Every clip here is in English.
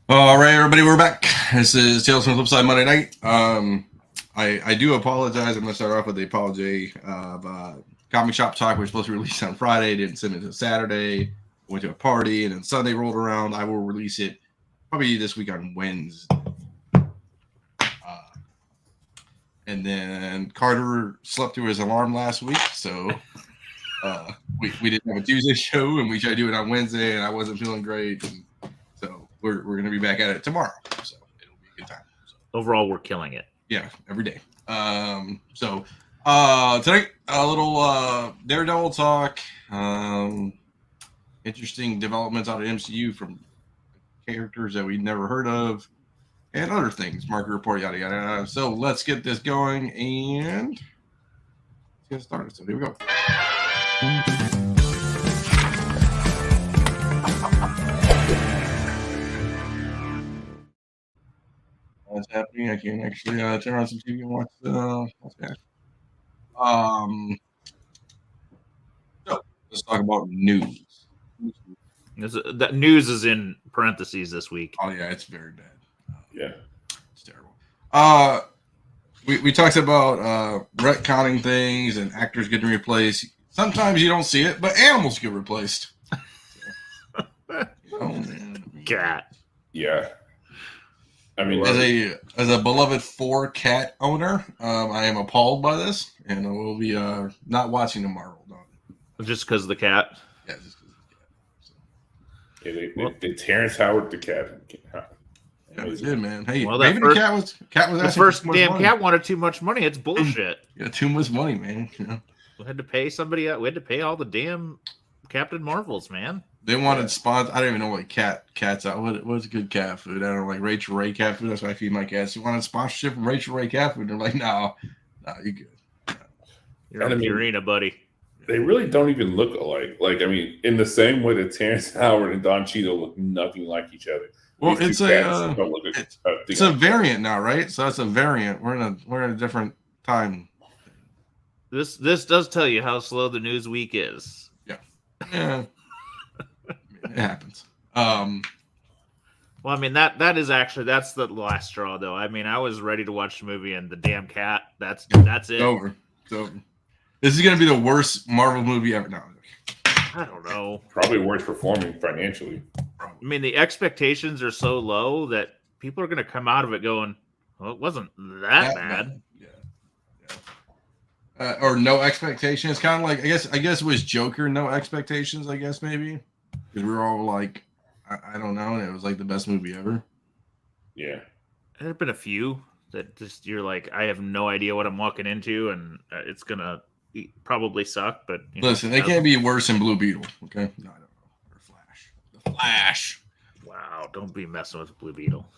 All right, everybody, we're back. This is Tales from the Flipside Monday night. I do apologize. I'm going to start off with the apology of Comic Shop Talk. We're supposed to release on Friday. Didn't send it until Saturday. Went to a party, and then Sunday rolled around. I will release it probably this week on Wednesday. And then Carter slept through his alarm last week, so we didn't have a Tuesday show, and we tried to do it on Wednesday, and I wasn't feeling great. And so we're going to be back at it tomorrow. So it'll be a good time. So, overall, we're killing it. Yeah, every day. So tonight, a little Daredevil talk. Interesting developments out of MCU from characters that we'd never heard of, and other things. Market report, yada yada. So let's get this going and let's get started. So here we go. What's happening? I can actually turn on some TV and watch what's happening. So let's talk about news. That news is in parentheses this week. Oh yeah, it's very bad. Yeah, it's terrible. We talked about retconning things and actors getting replaced. Sometimes you don't see it, but animals get replaced. Cat. Yeah. I mean, as a beloved 4 cat owner, I am appalled by this, and I will be not watching the Marvel. No. Just because of the cat. Yeah, just because of the cat. Yeah, they Terrence Howard the cat. Yeah, they did, man. Hey, well, maybe the cat was the first damn cat wanted too much money. It's bullshit. Yeah, too much money, man. You know? We had to pay somebody. We had to pay all the damn Captain Marvels, man. They wanted sponsors. I don't even know what cats out. What's good cat food? I don't know, like Rachel Ray cat food. That's why I feed my cats. You wanted sponsorship from Rachel Ray cat food? They're like, no, you good. No. You're in the arena, buddy. They really don't even look alike. Like, I mean, in the same way that Terrence Howard and Don Cheadle look nothing like each other. Well, it's a variant now, right? So that's a variant. We're in a different time. This does tell you how slow the news week is. Yeah. It happens. Well, I mean that's the last straw, though. I mean, I was ready to watch the movie, and the damn cat. That's it. It's over. This is gonna be the worst Marvel movie ever. No, I don't know. Probably worst performing financially. I mean, the expectations are so low that people are gonna come out of it going, "Well, it wasn't that bad." Yeah. Or no expectations. Kind of like I guess it was Joker. No expectations. I guess maybe. Because we were all like, I don't know, and it was like the best movie ever. Yeah. There have been a few that just you're like, I have no idea what I'm walking into, and it's gonna probably suck. But listen, they can't be worse than Blue Beetle. Okay, no, I don't know. Or Flash. The Flash. Wow, don't be messing with Blue Beetle.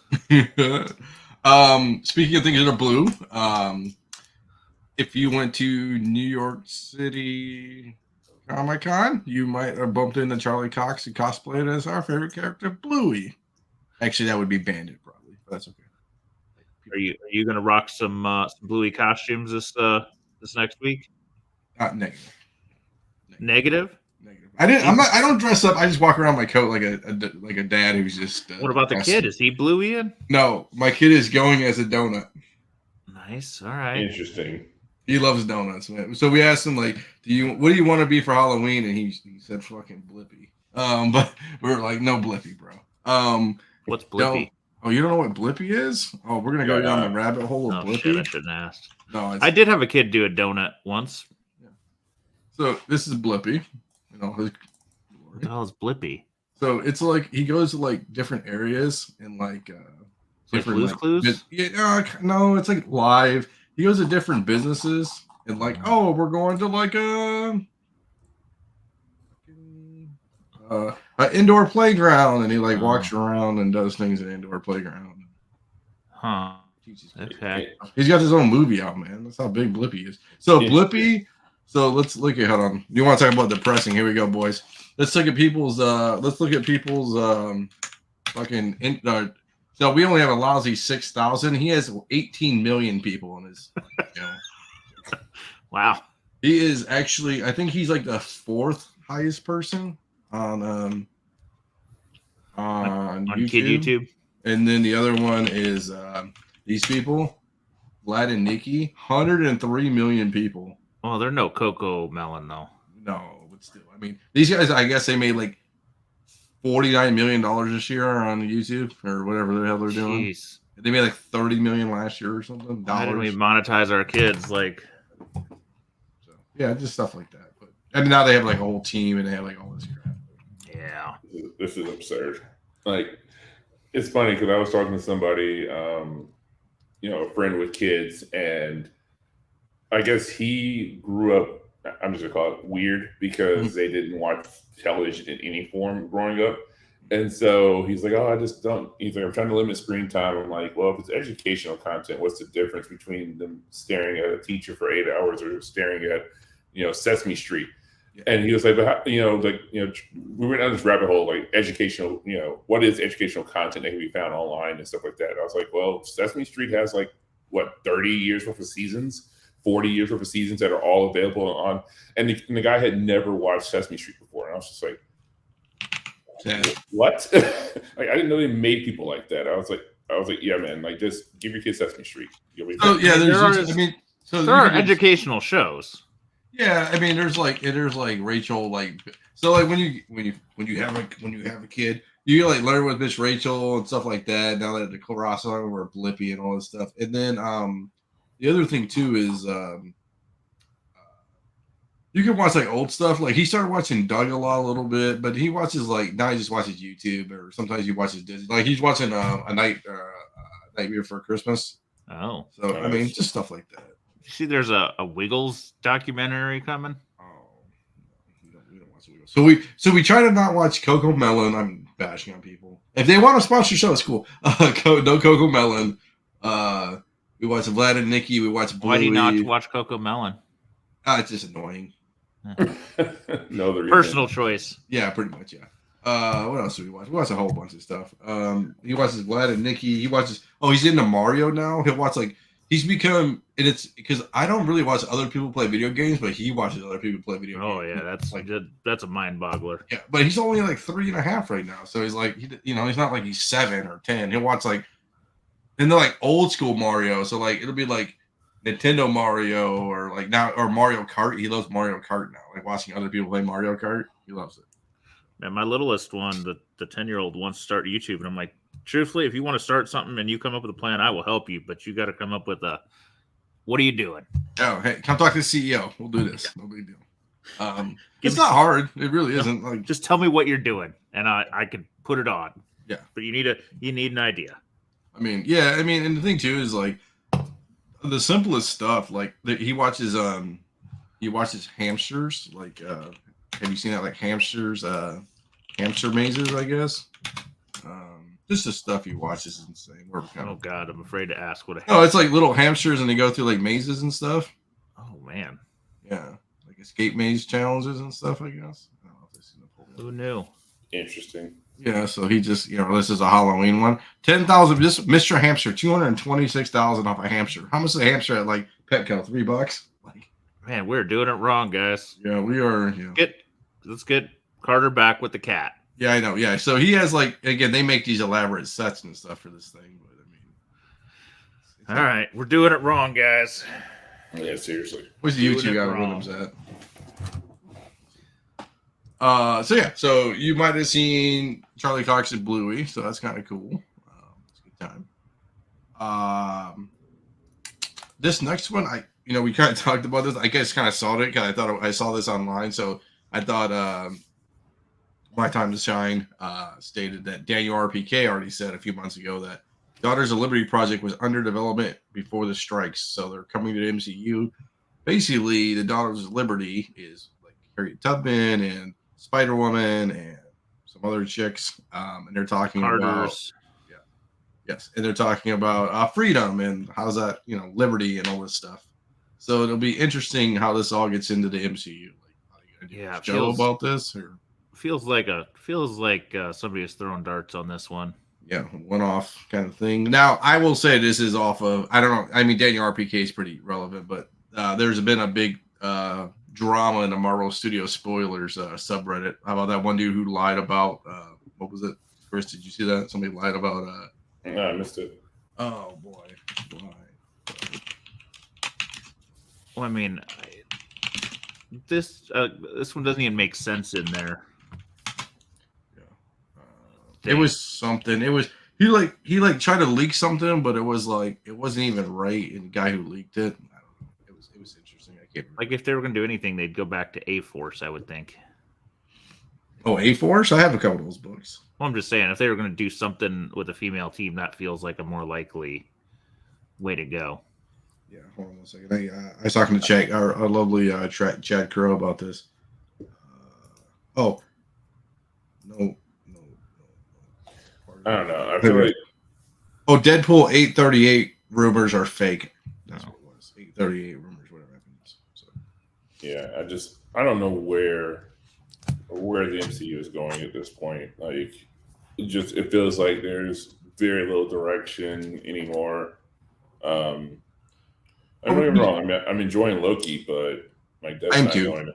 Speaking of things that are blue, if you went to New York City Comic-Con, you might have bumped into Charlie Cox who cosplayed as our favorite character, Bluey. Actually, that would be Bandit, probably, but that's okay. Are you going to rock some Bluey costumes this next week? Negative. Negative. I don't dress up. I just walk around my coat like a dad who's just. What about the kid? Is he Bluey in? No, my kid is going as a donut. Nice. All right. Interesting. He loves donuts, man. So we asked him, like, what do you want to be for Halloween? And he said fucking Blippy. But we were like, no Blippy, bro. What's Blippy? You don't know what Blippy is? Oh, we're gonna go down the rabbit hole of Blippy. Shit, I shouldn't ask. No, I did have a kid do a donut once. Yeah. So this is Blippy. What the hell is Blippy? So it's like he goes to like different areas and like different Blue's Clues. No, it's like live. He goes to different businesses and like, oh, we're going to like an indoor playground, and he like walks around and does things in an indoor playground. Huh. Okay. He's got his own movie out, man. That's how big Blippy is. So Blippy. So let's look at. Hold on. You want to talk about depressing? Here we go, boys. Let's look at people's. Fucking. So we only have a lousy 6,000. He has 18 million people in his. Wow. He is actually. I think he's like the 4th highest person on YouTube. And then the other one is these people, Vlad and Nikki, 103 million people. Well, they're no Coco Melon though. No, but still, I mean, these guys, I guess they made like $49 million this year on YouTube or whatever the hell they're doing. Jeez. They made like 30 million last year or something. Why didn't we Dollars. monetize our kids? Like, So, yeah, just stuff like that. But and now they have like a whole team and they have like all this crap. yeah. This is absurd. Like, it's funny because I was talking to somebody, a friend with kids, and I guess he grew up, I'm just gonna call it weird, because they didn't watch television in any form growing up. And so he's like, oh, I just don't. He's like, I'm trying to limit screen time. I'm like, well, if it's educational content, what's the difference between them staring at a teacher for 8 hours or staring at, Sesame Street? Yeah. And he was like, but we went down this rabbit hole, like educational, what is educational content that can be found online and stuff like that. I was like, well, Sesame Street has 30 years worth of seasons, 40 years worth of seasons that are all available on. And the guy had never watched Sesame Street before. And I was just like, what? Like, I didn't know they made people like that. I was like, yeah, man, like, just give your kids Sesame Street. You'll be Oh yeah, there are educational shows. Yeah, I mean, there's Rachel, so when you have a kid, you learn with Miss Rachel and stuff like that. Now that the Ross on or Blippi and all this stuff, and then the other thing too is you can watch old stuff. Like he started watching Doug a little bit, but he watches now he just watches YouTube or sometimes he watches Disney. Like he's watching a Nightmare Before Christmas. Oh, so I mean, just stuff like that. You see, there's a Wiggles documentary coming. Oh, no, we don't watch Wiggles. So we try to not watch Coco Melon. I'm bashing on people. If they want to sponsor the show, it's cool. No Coco Melon. We watch Vlad and Nikki. We watch Bluey. Why do you not watch Coco Melon? It's just annoying. No, personal choice. Yeah, pretty much. Yeah. What else do we watch? We watch a whole bunch of stuff. He watches Vlad and Nikki. He watches. Oh, he's into Mario now. He'll watch he's become, and it's because I don't really watch other people play video games, but he watches other people play video games. Oh yeah, that's a mind boggler. Yeah, but he's only 3.5 right now, so he's he's not he's 7 or 10. He'll watch and they're old school Mario, so it'll be Nintendo Mario or now or Mario Kart. He loves Mario Kart now, watching other people play Mario Kart. He loves it. And my littlest one, the 10-year-old, wants to start YouTube, and I'm like, truthfully, if you want to start something and you come up with a plan, I will help you, but you got to come up with what are you doing? Oh, hey, come talk to the CEO. We'll do this. No big deal. It's not hard. It really isn't. Just tell me what you're doing, and I can put it on. Yeah, but you need an idea. I mean, yeah, and the thing too is the simplest stuff. He watches hamsters. Have you seen that? Hamsters, hamster mazes, I guess. Just the stuff he watches is insane. Oh God, I'm afraid to ask what. It's little hamsters, and they go through mazes and stuff. Oh man. Yeah, escape maze challenges and stuff. I guess. I don't know if they've seen the Who knew? Interesting. Yeah, so he just this is a Halloween one. 10,000. Just Mr. Hamster, 226,000 off a hamster. How much is a hamster at Petco? $3. Man, we're doing it wrong, guys. Yeah, we are. Yeah. Let's get Carter back with the cat. Yeah, I know. Yeah, so he has again, they make these elaborate sets and stuff for this thing, but I mean, all right, we're doing it wrong, guys. Yeah, seriously. Where's the YouTube algorithms at? So you might have seen Charlie Cox and Bluey, so that's kind of cool. It's a good time. This next one, we kind of talked about this. I guess kind of saw it because I thought I saw this online, so I thought My Time to Shine stated that Daniel RPK already said a few months ago that Daughters of Liberty project was under development before the strikes, so they're coming to the MCU. Basically, the Daughters of Liberty is Harriet Tubman and Spider-Woman and some other chicks, and they're talking about and they're talking about freedom and how's that liberty and all this stuff. So it'll be interesting how this all gets into the MCU. Joe about this or feels like somebody is throwing darts on this one. Yeah, one-off kind of thing. Now I will say this is off of I don't know. I mean Daniel RPK is pretty relevant, but there's been a big drama in the Marvel Studios spoilers subreddit. How about that one dude who lied about what was it? Chris, did you see that? Somebody lied about No, I missed it. Oh boy. Why? Well, I mean, this one doesn't even make sense in there. It was something. It was he tried to leak something, but it was like it wasn't even right. And the guy who leaked it, I don't know. It was interesting. I can't remember. Like if they were going to do anything, they'd go back to A-Force, I would think. Oh, A-Force? I have a couple of those books. Well, I'm just saying, if they were going to do something with a female team, that feels like a more likely way to go. Yeah, hold on one second. I was talking to Chad, our lovely Chad Crow about this. No. I don't know. I feel like Deadpool 838 rumors are fake. That's what it was. 838 rumors, whatever happens. So. Yeah, I don't know where the MCU is going at this point. Like, it feels like there's very little direction anymore. Don't get me wrong. I mean, I'm enjoying Loki, but like that's not going to.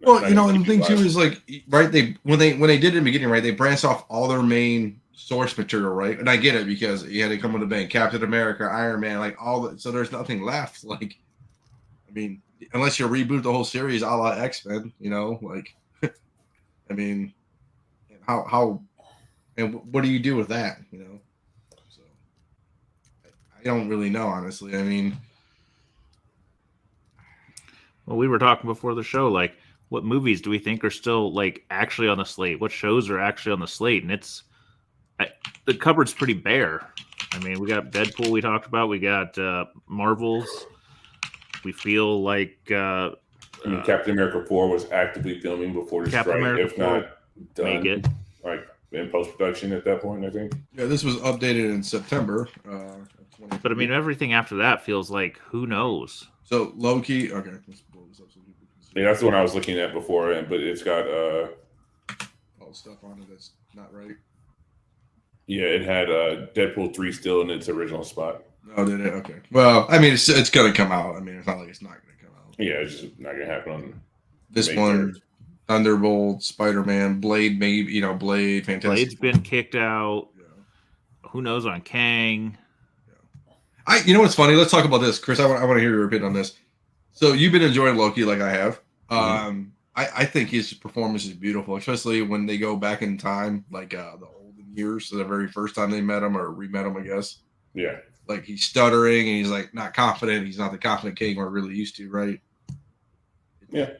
Well, and the thing too is like, right? When they did it in the beginning, right? They branched off all their main source material, right? And I get it because you had to come with a bang. Captain America, Iron Man, like all that. So there's nothing left. Like, I mean, unless you reboot the whole series, a la X-Men, like, I mean, how, and what do you do with that? So I don't really know, honestly. I mean, well, we were talking before the show, like, what movies do we think are still like actually on the slate? What shows are actually on the slate? And the cupboard's pretty bare. I mean, we got Deadpool we talked about. We got Marvels. We feel like Captain America 4 was actively filming before the Captain strike, America if not done, make it. like in post-production at that point, I think. Yeah, this was updated in September. But I mean, everything after that feels like, who knows? So Loki, okay. Let's pull this up so people can see. Yeah, that's the one I was looking at before, but it's got all stuff on it that's not right. Yeah, it had Deadpool 3 still in its original spot. Oh, did it? Okay. Well, I mean, it's going to come out. I mean, it's not like it's not going to come out. Yeah, it's just not going to happen on this one. 3rd. Thunderbolt, Spider-Man, Blade, maybe Blade, Fantastic. Blade's been kicked out. Yeah. Who knows on Kang? Yeah. You know what's funny? Let's talk about this, Chris. I want to hear your opinion on this. So you've been enjoying Loki like I have. Mm-hmm. I think his performance is beautiful, especially when they go back in time, like the olden years, so the very first time they met him or re-met him, I guess. Yeah. Like he's stuttering and he's like not confident. He's not the confident King we're really used to, right? Yeah.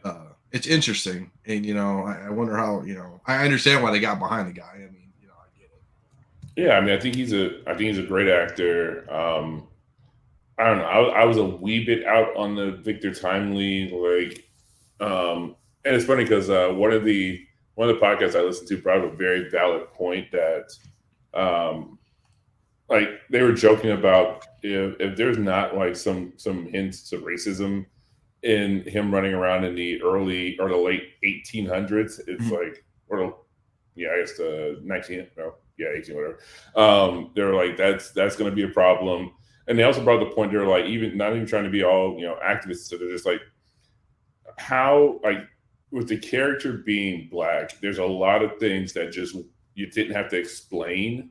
It's interesting, and I wonder how. I understand why they got behind the guy. I mean, I get it. Yeah, I mean, I think he's a great actor. I don't know. I was a wee bit out on the Victor Timely, and it's funny because one of the podcasts I listened to brought up a very valid point that, like they were joking about if there's not like some hints of racism in him running around in the early or the late 1800s, it's mm-hmm. like, I guess the 18 whatever. They're like that's going to be a problem. And they also brought the point, they're like, not even trying to be all, activists. So they're just like, how, like, with the character being Black, there's a lot of things that just you didn't have to explain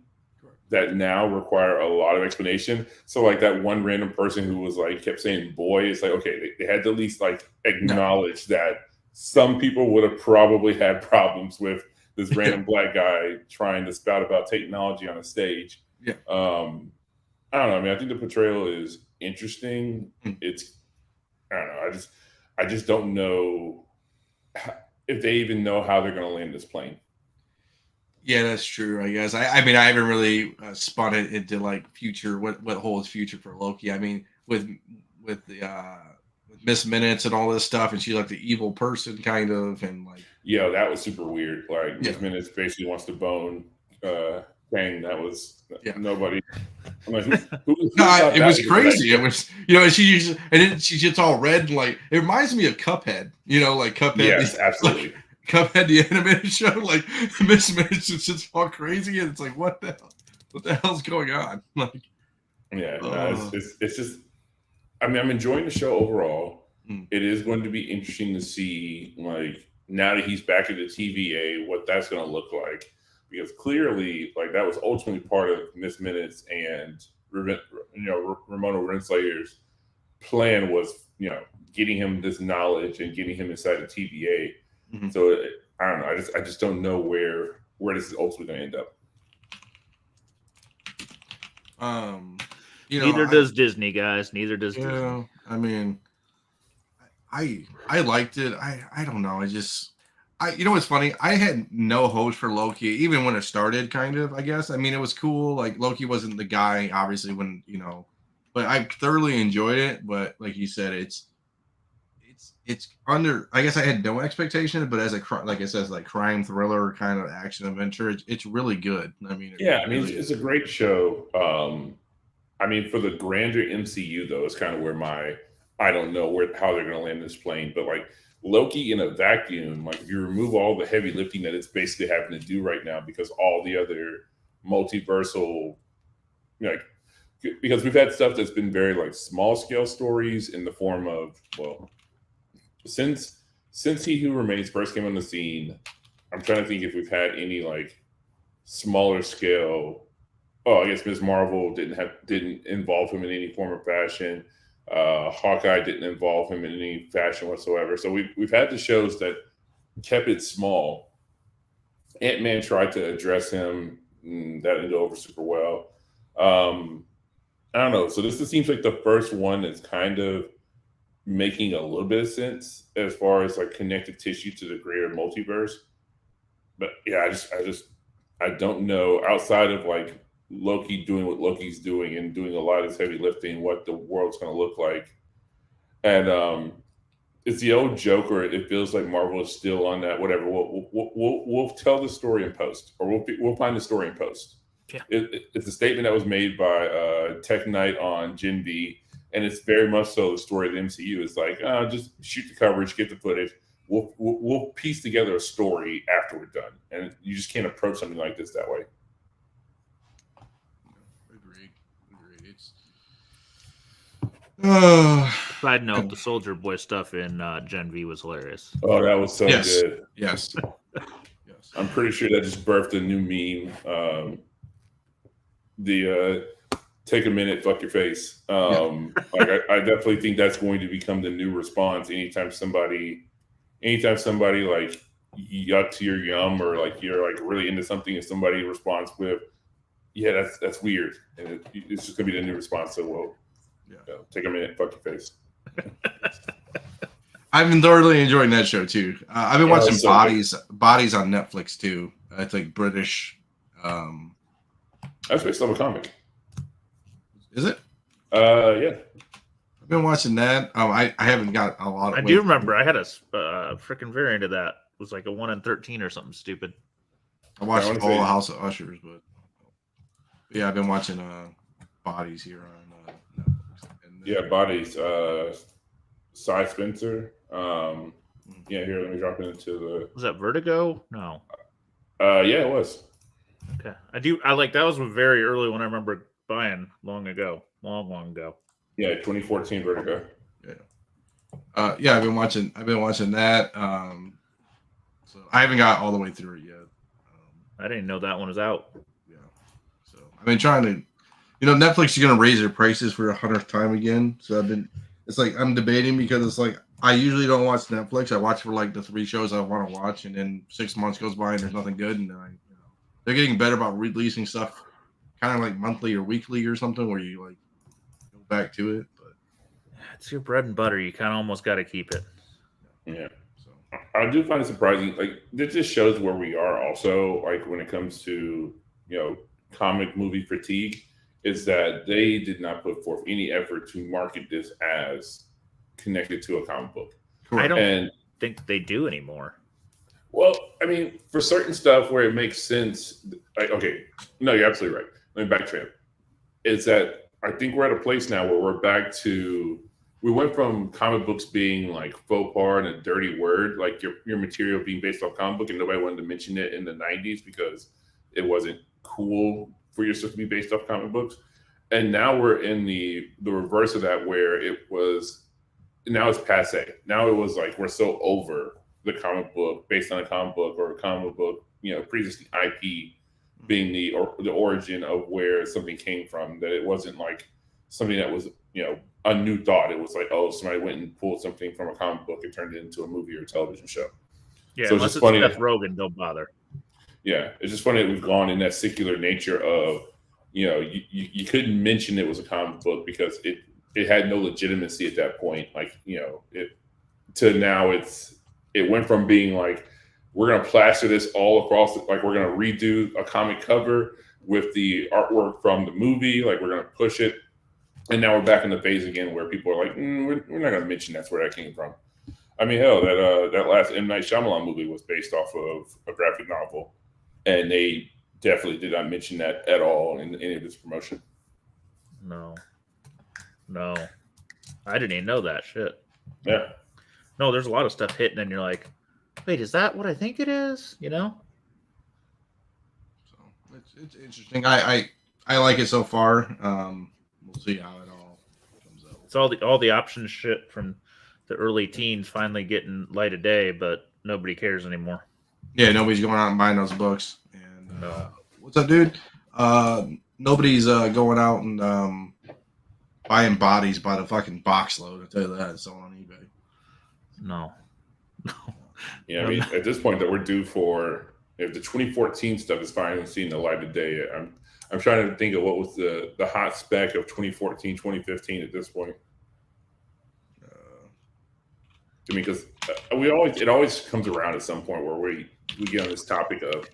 that now require a lot of explanation. So, like, that one random person who was like, kept saying boy, it's like, okay, they had to at least like acknowledge that some people would have probably had problems with this random Black guy trying to spout about technology on a stage. Yeah. I don't know. I mean, I think the portrayal is interesting. It's, I don't know. I just don't know if they even know how they're going to land this plane. Yeah, that's true. I guess. I mean, I haven't really spun it into like future. What holds future for Loki? I mean, with the with Miss Minutes and all this stuff, and she's like the evil person kind of, and like. Yeah, that was super weird. Like Miss Minutes basically wants to bone. Thing that was nobody. I'm like, who it was crazy. It was, she gets all red and like it reminds me of Cuphead. Like Cuphead. Yes, absolutely. Like, Cuphead, the animated show. Like Miss Minutes is just all crazy, and it's like, what the hell's going on? Like, it's just. I mean, I'm enjoying the show overall. It is going to be interesting to see, like, now that he's back at the TVA, what that's going to look like. because clearly, like, that was ultimately part of Miss Minutes and Ramona Renslayer's plan was, getting him this knowledge and getting him inside the TVA. Mhm. So I don't know. I just don't know where this is ultimately going to end up. Neither does Disney, guys. Neither does Disney. I mean, I liked it. I don't know. What's funny? I had no hopes for Loki, even when it started, kind of, I guess. I mean, it was cool. Like, Loki wasn't the guy, obviously, when, but I thoroughly enjoyed it. But like you said, it's under, I guess I had no expectation, but as like it says, like crime thriller kind of action adventure, it's really good. I mean, it's a great show. I mean, for the grander MCU though, it's kind of where I don't know how they're going to land this plane, but like Loki in a vacuum, like if you remove all the heavy lifting that it's basically having to do right now, because all the other multiversal, because we've had stuff that's been very like small scale stories in the form of, well, since He Who Remains first came on the scene, I'm trying to think if we've had any like smaller scale. Oh, I guess Ms. Marvel didn't involve him in any form or fashion. Hawkeye didn't involve him in any fashion whatsoever. So we've had the shows that kept it small. Ant-Man tried to address him. That didn't go over super well. I don't know. So this seems like the first one that's kind of making a little bit of sense as far as like connective tissue to the greater multiverse. But yeah, I don't know, outside of like Loki doing what Loki's doing and doing a lot of this heavy lifting, what the world's going to look like. And it's the old joke, or it feels like Marvel is still on that. Whatever, we'll tell the story in post, or we'll find the story in post. Yeah. It's a statement that was made by Tech Knight on Gen V, and it's very much so the story of the MCU. It's like, just shoot the coverage, get the footage. We'll piece together a story after we're done, and you just can't approach something like this that way. Agreed. Side note: the Soldier Boy stuff in Gen V was hilarious. Oh, that was so good. Yes. I'm pretty sure that just birthed a new meme. The take a minute, fuck your face. Like I definitely think that's going to become the new response anytime somebody like yuck to your yum, or like you're like really into something and somebody responds with, yeah, that's weird, and it's just gonna be the new response. So, well, take a minute, fuck your face. I've been thoroughly enjoying that show too. I've been watching Bodies on Netflix too. It's like British. That's based on a comic. Is it? Yeah. I've been watching that. I haven't got a lot of. I do remember I had a freaking variant of that. It was like a 1 in 13 or something stupid. I watched all the House of Ushers, but yeah, I've been watching Bodies here on Netflix. Bodies. Cy Spencer. Yeah, here, let me drop it into the. Was that Vertigo? No. Yeah, it was. Okay, I like that was a very early one. I remember buying long ago. Yeah, 2014 Vertigo. Yeah, I've been watching that. So I haven't got all the way through it yet. I didn't know that one was out. Yeah, so I've been trying to, Netflix is going to raise their prices for 100th time again. So it's like I'm debating, because it's like I usually don't watch Netflix. I watch for like the 3 shows I want to watch, and then 6 months goes by and there's nothing good, and then they're getting better about releasing stuff kind of like monthly or weekly or something, where you like go back to it. But it's your bread and butter. You kind of almost got to keep it. Yeah. So I do find it surprising. Like, this just shows where we are also, like, when it comes to, comic movie fatigue, is that they did not put forth any effort to market this as connected to a comic book. I don't think they do anymore. Well, I mean, for certain stuff where it makes sense, no, you're absolutely right. Let me backtrack. Is that I think we're at a place now where we're back to, we went from comic books being like faux pas and a dirty word, like your material being based off comic book, and nobody wanted to mention it in the 90s because it wasn't cool for your stuff to be based off comic books. And now we're in the reverse of that, where now it's passe. Now it was like, we're so over the comic book based on a comic book, or a comic book, pre-existing IP, being the origin of where something came from. That it wasn't like something that was, a new thought. It was like, oh, somebody went and pulled something from a comic book and turned it into a movie or a television show. Yeah, So unless it's it's funny. Seth Rogen, don't bother. Yeah, it's just funny that we've gone in that secular nature of, you couldn't mention it was a comic book because it had no legitimacy at that point. Like, to now it went from being like, we're going to plaster this all across, like we're going to redo a comic cover with the artwork from the movie. Like we're going to push it. And now we're back in the phase again where people are like, we're not going to mention that's where that came from. I mean, hell, that last M. Night Shyamalan movie was based off of a graphic novel. And they definitely did not mention that at all in any of this promotion. No. I didn't even know that shit. Yeah. No, there's a lot of stuff hitting, and you're like, wait, is that what I think it is? So it's interesting. I like it so far. We'll see how it all comes out. It's all the option shit from the early teens finally getting light of day, but nobody cares anymore. Yeah, nobody's going out and buying those books. And No. what's up, dude? Nobody's going out and buying bodies by the fucking box load. I tell you that. It's all on eBay. No. Yeah, I mean, at this point that we're due for, if the 2014 stuff is finally seeing the light of day, I'm trying to think of what was the hot spec of 2014, 2015 at this point. I mean, because it always comes around at some point where we get on this topic of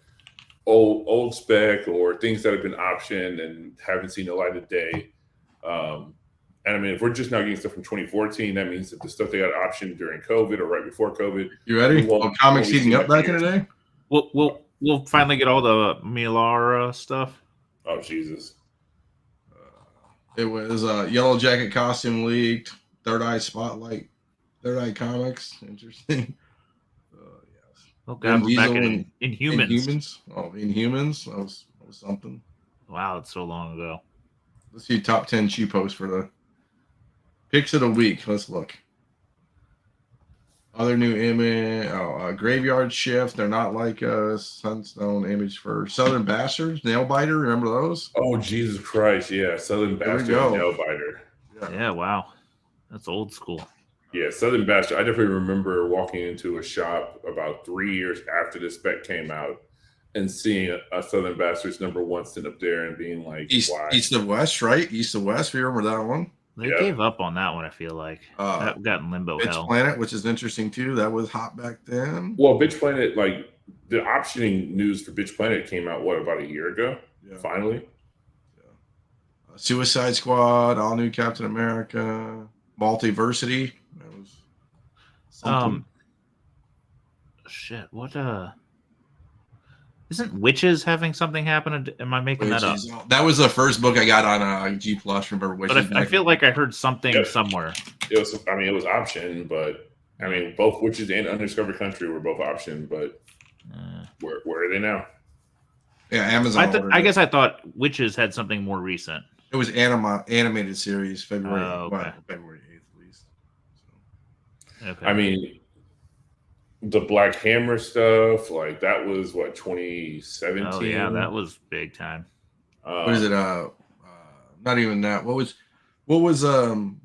old spec or things that have been optioned and haven't seen the light of day. And I mean, if we're just now getting stuff from 2014, that means that the stuff they got optioned during COVID or right before COVID. You ready? Comics heating up back in the day. We'll finally get all the Milara stuff. Oh Jesus! It was Yellow Jacket costume leaked. Third Eye Spotlight. Third Eye Comics. Interesting. Yes. Oh God, we're back in Inhumans. Inhumans. Oh, Inhumans. That was something. Wow, it's so long ago. Let's see top 10 cheapos for the picks of the week. Let's look. Other new image. Graveyard Shift. They're not like a Sunstone image for Southern Bastards. Nail Biter. Remember those? Oh Jesus Christ! Yeah, Southern Bastard Nail Biter. Yeah, wow, that's old school. Yeah, Southern Bastard. I definitely remember walking into a shop about 3 years after the spec came out and seeing a Southern Bastards #1 sitting up there and being like, why? East of West, right? East of West. You remember that one? They gave up on that one, I feel like. That got in limbo Bitch hell. Planet, which is interesting too. That was hot back then. Well, Bitch Planet, like the optioning news for Bitch Planet came out, about a year ago? Yeah. Finally. Yeah. Suicide Squad, all new Captain America, Multiversity. That was something. Shit, what isn't Witches having something happen? Am I making that up? That was the first book I got on G Plus. Remember Witches? But I feel like I heard something somewhere. It was optioned, but I mean, both Witches and Undiscovered Country were both optioned, but where are they now? Yeah, Amazon. I guess I thought Witches had something more recent. It was animated series, February 8th at least. So. Okay. I mean, the Black Hammer stuff, like that was 2017. Oh yeah, that was big time. What is it? Not even that. What was that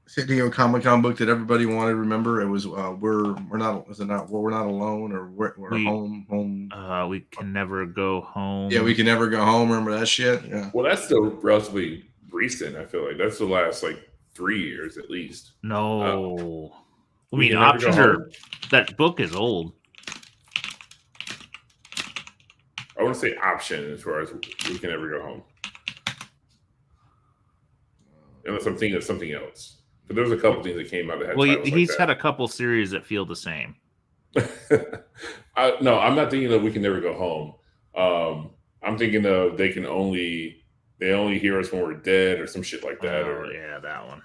San Diego Comic-Con book that everybody wanted? Remember, it was we're not alone, or we're home. We can never go home. Yeah, we can never go home. Remember that shit? Yeah. Well, that's still relatively recent. I feel like that's the last 3 years at least. No. I mean, that book is old. I want to say option as far as we can never go home. Unless I'm thinking of something else. But there was a couple things that came out that had titles he's had a couple series that feel the same. No, I'm not thinking of We Can Never Go Home. I'm thinking of They Only Hear Us When We're Dead or some shit like that. Oh, yeah, that one.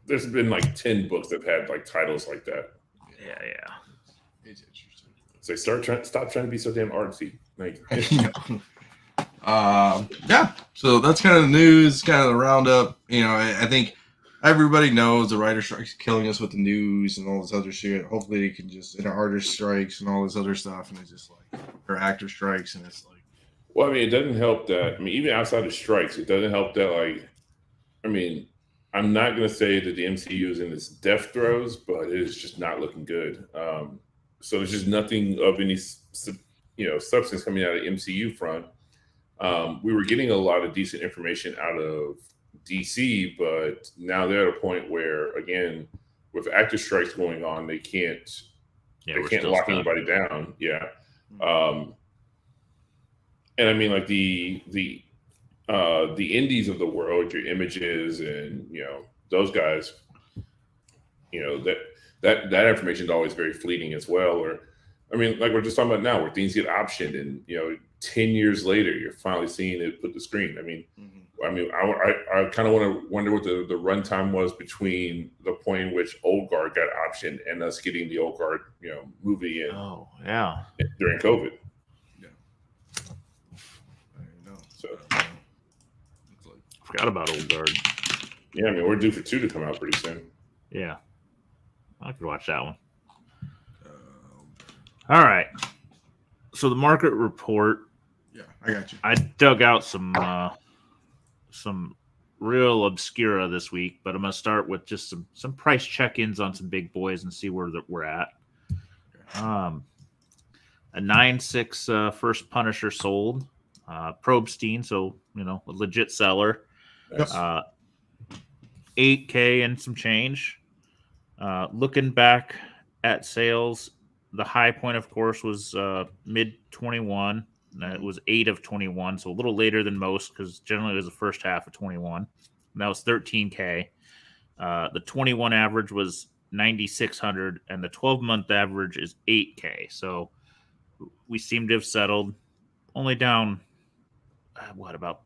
There's been 10 books that have had titles like that. Yeah. It's interesting. So stop trying to be so damn artsy. Yeah. So that's kind of the news, kind of the roundup. I think everybody knows the writer strike's killing us with the news and all this other shit. Hopefully they can just, and the artist strikes and all this other stuff, and it's just like, or actor strikes, and it's like. Well, I mean, it doesn't help that. I mean, even outside of strikes, it doesn't help that. Like, I mean, I'm not going to say that the MCU is in its death throes, but it is just not looking good. So there's just nothing of any, substance coming out of the MCU front. We were getting a lot of decent information out of DC, but now they're at a point where, again, with actor strikes going on, they can't lock anybody down. Yeah. And I mean, like the indies of the world, your Images and those guys, that information is always very fleeting as well. Or, I mean, like we're just talking about now, where things get optioned, and 10 years later, you're finally seeing it put the screen. I mean, I kind of want to wonder what the runtime was between the point in which Old Guard got optioned and us getting the Old Guard, movie in. Oh yeah, during COVID. So forgot about Old Guard. Yeah, I mean, we're due for 2 to come out pretty soon. Yeah, I could watch that one. All right. So the market report. Yeah, I got you. I dug out some real obscura this week, but I'm gonna start with just some price check-ins on some big boys and see where we're at. A 9.6 first Punisher sold. Probstein, so a legit seller. Yes. 8K and some change. Looking back at sales, the high point, of course, was mid 21. It was 8 of 21, so a little later than most, because generally it was the first half of 21. And that was 13K. The 21 average was 9,600, and the 12-month average is 8K. So we seem to have settled, only down about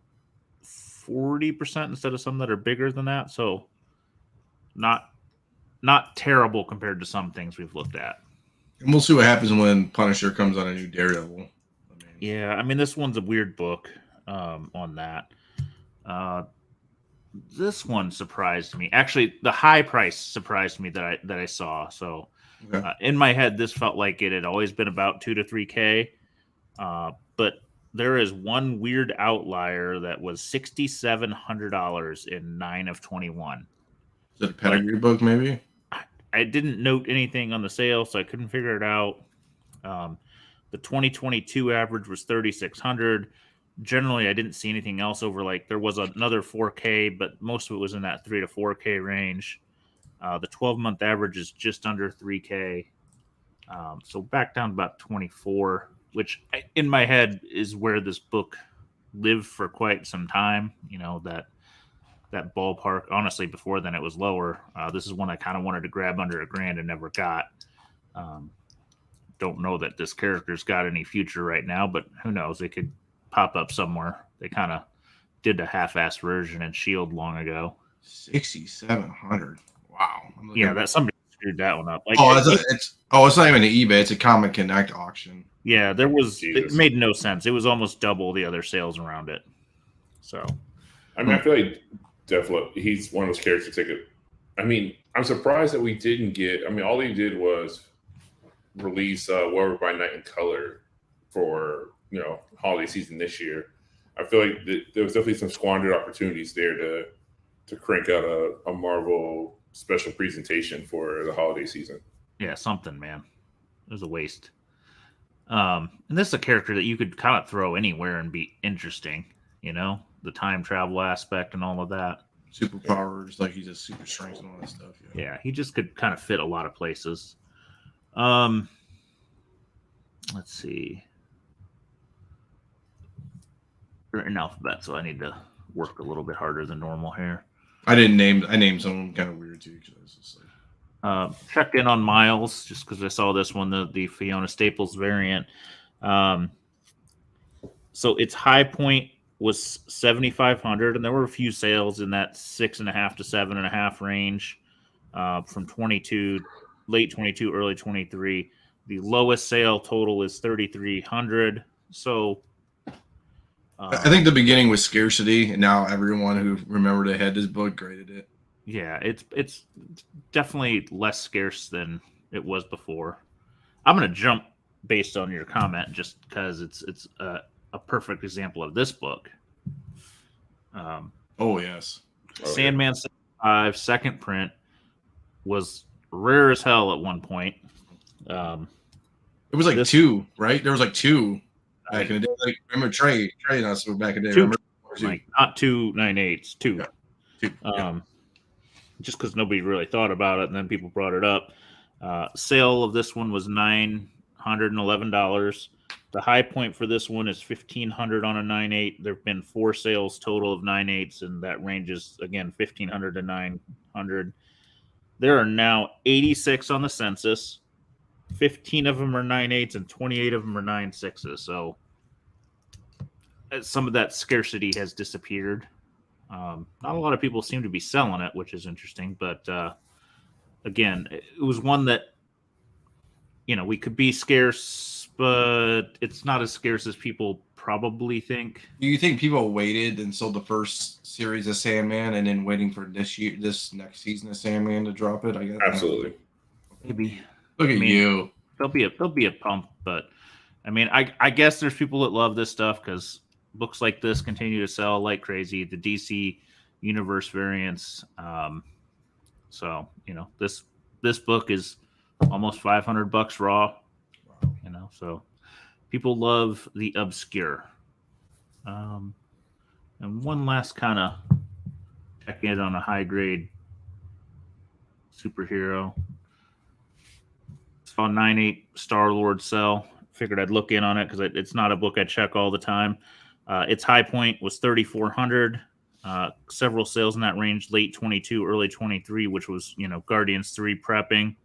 40% instead of some that are bigger than that. So not terrible compared to some things we've looked at. And we'll see what happens when Punisher comes on a new Daredevil. I mean, this one's a weird book on that. This one surprised me. Actually, the high price surprised me that I saw. So in my head, this felt like it had always been about 2 to 3K. But there is one weird outlier that was $6,700 in 9 of 21. Is it a pedigree book, maybe? I didn't note anything on the sale, so I couldn't figure it out. The 2022 average was 3,600. Generally, I didn't see anything else over, like, there was another 4K, but most of it was in that 3 to 4K range. The 12-month average is just under 3K. So back down to about 24, which in my head is where this book lived for quite some time. That ballpark. Honestly, before then it was lower. This is one I kind of wanted to grab under $1,000 and never got. Don't know that this character's got any future right now, but who knows? They could pop up somewhere. They kind of did a half-assed version in S.H.I.E.L.D. long ago. 6,700. Wow. Yeah, that somebody screwed that one up. Like, it's not even an eBay. It's a Comic Connect auction. Yeah, it made no sense. It was almost double the other sales around it. So, I mean, I feel like definitely he's one of those characters that I mean, I'm surprised that we didn't get. I mean, all he did was release Werewolf by Night in color for holiday season this year. I feel like there was definitely some squandered opportunities there to crank out a Marvel special presentation for the holiday season. Yeah, something, man. It was a waste. And this is a character that you could kind of throw anywhere and be interesting, the time travel aspect and all of that. Superpowers, like he's just super strength and all that stuff. Yeah, he just could kind of fit a lot of places. Let's see. They're in alphabet, so I need to work a little bit harder than normal here. I named some kind of weird too. Because it's like... checked in on Miles just because I saw this one, the Fiona Staples variant. So its high point was 7,500, and there were a few sales in that 6.5 to 7.5 range from 22, late 22, early 23. The lowest sale total is 3,300. So I think the beginning was scarcity, and now everyone who remembered it had this book graded it. Yeah, it's definitely less scarce than it was before. I'm gonna jump based on your comment just because it's a perfect example of this book. Oh yes. Oh, Sandman 75 second print was rare as hell at one point. It was like This- two, right? There was like two back in the day. Like, remember Trey and us were back in the day. Two, Remember? like not 298s, two. Yeah. Two. Yeah. Just because nobody really thought about it, and then people brought it up. Sale of this one was $911. The high point for this one is $1,500 on a 9.8. There have been 4 sales total of 9.8s, and that ranges again $1,500 to $900. There are now 86 on the census. 15 of them are 9.8s, and 28 of them are 9.6s. So some of that scarcity has disappeared. Not a lot of people seem to be selling it, which is interesting. But again, it was one that, we could be scarce, but it's not as scarce as people probably think. Do you think people waited and sold the first series of Sandman and then waiting for this next season of Sandman to drop it? I guess absolutely. Maybe. Look at you. There'll be a pump, but I mean, I guess there's people that love this stuff because books like this continue to sell like crazy. The DC Universe variants. So this book is almost $500 raw. So people love the obscure. And one last kind of check in on a high grade superhero. Saw 9.8 Star-Lord sell. Figured I'd look in on it because it's not a book I check all the time. Its high point was $3,400. Several sales in that range, late 22, early 23, which was, Guardians 3 prepping.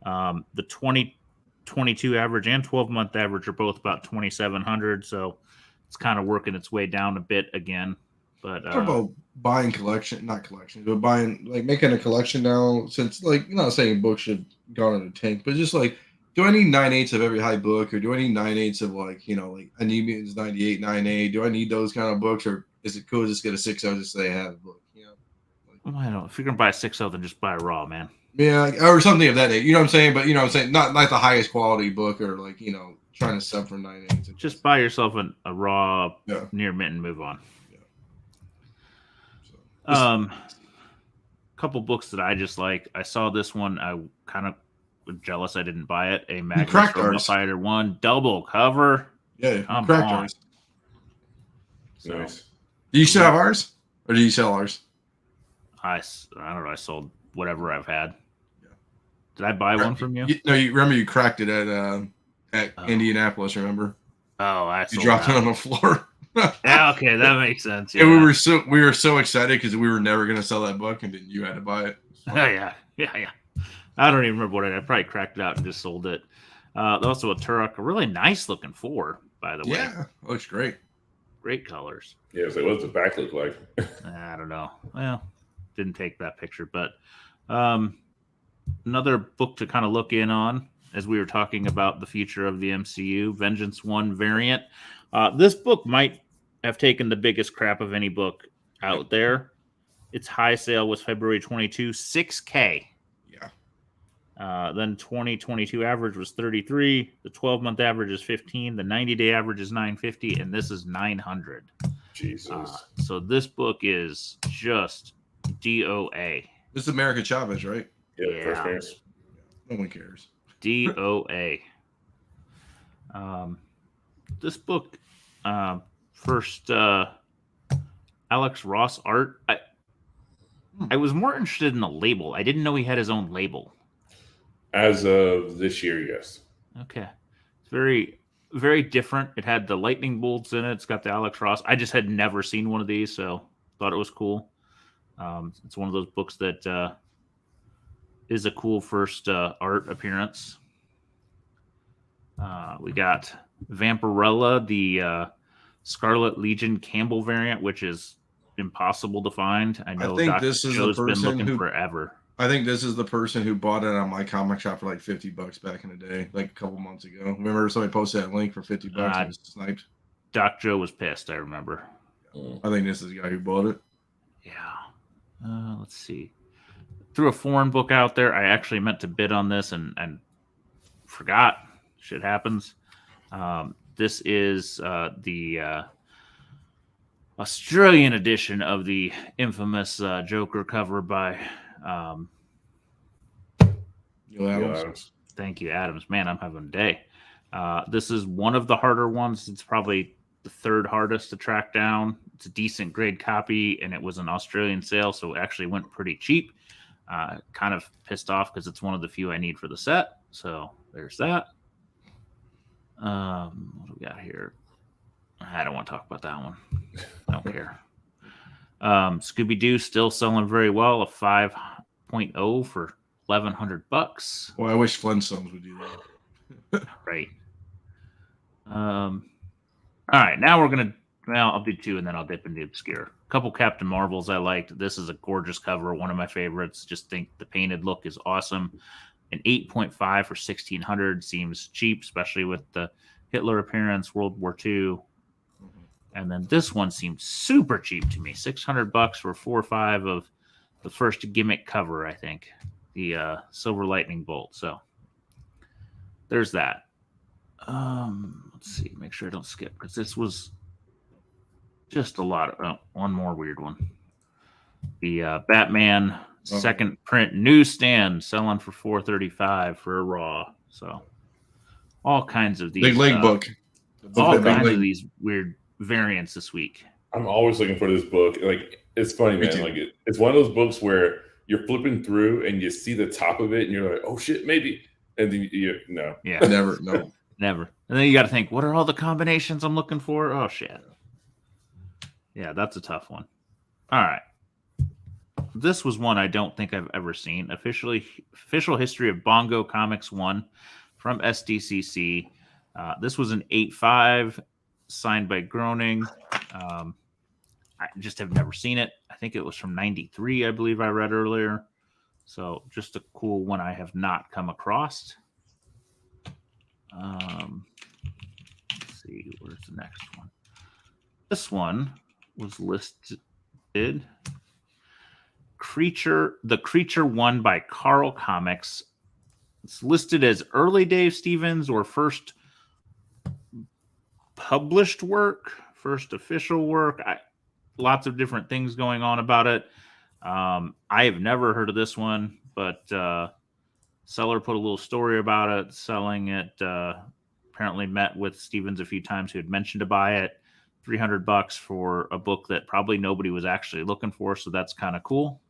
The 2022 average and 12-month average are both about 2,700. So it's kind of working its way down a bit again. But What about buying not collections, but buying, like, making a collection now, since, like, not saying books should go in a tank, but just like, do I need 9.8s of every high book, or do I need 9.8s of, like, like I need Mutants 98, 9.8? Do I need those kind of books, or is it cool to just get a 6.0 just so they have a book? I don't. If you're gonna buy a 6.0, then just buy a raw, man. Yeah, or something of that age. You know what I'm saying? But I'm saying not the highest quality book, or like trying to sub for 9.8. Just buy yourself a raw Yeah. near mint and move on. Yeah. So, couple books that I just like. I saw this one. I kind of was jealous I didn't buy it. A Magnus cracked Robot ours. Fighter 1 double cover. Yeah, Come cracked on. ours. So Nice. Do you still have ours, or do you sell ours? I don't know. I sold whatever I've had. Yeah. Did I buy one from you? No, you remember you cracked it at Indianapolis. Remember? Oh, I You sold dropped that. it on the floor. Yeah, okay, that makes sense. Yeah, And we were so excited because we were never going to sell that book, and then you had to buy it. yeah. I don't even remember what I probably cracked it out and just sold it. Also a Turok, a really nice looking 4, by the way. Yeah, looks great. Great colors. Yeah, so what's the back look like? I don't know. Well, didn't take that picture, but another book to kind of look in on as we were talking about the future of the MCU, Vengeance 1 variant. This book might have taken the biggest crap of any book out there. Its high sale was February 22, $6K. Yeah. Then 2022 average was 33. The 12-month average is 15. The 90-day average is 950, and this is 900. Jesus. So this book is just DOA. This is America Chavez, right? Yeah, first appearance. No one cares. DOA. This book, first Alex Ross art. I was more interested in the label. I didn't know he had his own label. As of this year, yes. Okay. It's very, very different. It had the lightning bolts in it. It's got the Alex Ross. I just had never seen one of these, so thought it was cool. It's one of those books that is a cool first art appearance. We got Vampirella, the Scarlet Legion Campbell variant, which is impossible to find. I know think Dr. this is the Joe's been person looking who- forever. I think this is the person who bought it on my comic shop for like $50 back in the day, like a couple months ago. Remember somebody posted that link for $50 and it was sniped? Doc Joe was pissed, I remember. I think this is the guy who bought it. Yeah. Let's see. Threw a foreign book out there. I actually meant to bid on this and forgot. Shit happens. This is the Australian edition of the infamous Joker cover by Neil Adams. Thank you, Adams. Man, I'm having a day. This is one of the harder ones. It's probably the third hardest to track down. It's a decent grade copy, and it was an Australian sale, so it actually went pretty cheap. Kind of pissed off because it's one of the few I need for the set. So there's that. What do we got here? I don't want to talk about that one. I don't care. Scooby-Doo still selling very well. A 5.0 for $1,100. Well, I wish Flintstones would do that. Right. All right. Now we're gonna. Well, I'll do two, and then I'll dip into obscure. A couple Captain Marvels I liked. This is a gorgeous cover. One of my favorites. Just think the painted look is awesome. An 8.5 for $1,600 seems cheap, especially with the Hitler appearance, World War II. And then this one seemed super cheap to me. $600 for 4 or 5 of the first gimmick cover, I think. The Silver Lightning Bolt. So there's that. Let's see. Make sure I don't skip because this was just a lot of one more weird one. The Batman second print newsstand selling for $435 for a Raw. So all kinds of these Big Leg book. All kinds of these weird variants this week. I'm always looking for this book. Like, it's funny, man. Like, it's one of those books where you're flipping through and you see the top of it and you're like, oh shit, maybe. And then no. Yeah. Never. Never. And then you got to think, what are all the combinations I'm looking for? Oh shit. Yeah, that's a tough one. All right. This was one I don't think I've ever seen. Official History of Bongo Comics 1 from SDCC. This was an 8.5 signed by Groening. I just have never seen it. I think it was from 93, I believe I read earlier. So just a cool one I have not come across. Let's see, where's the next one? This one was listed. The Creature One by Carl Comics. It's listed as early Dave Stevens or first published work, first official work. Lots of different things going on about it. I have never heard of this one, but seller put a little story about it, selling it. Apparently met with Stevens a few times who had mentioned to buy it. $300 for a book that probably nobody was actually looking for, so that's kind of cool.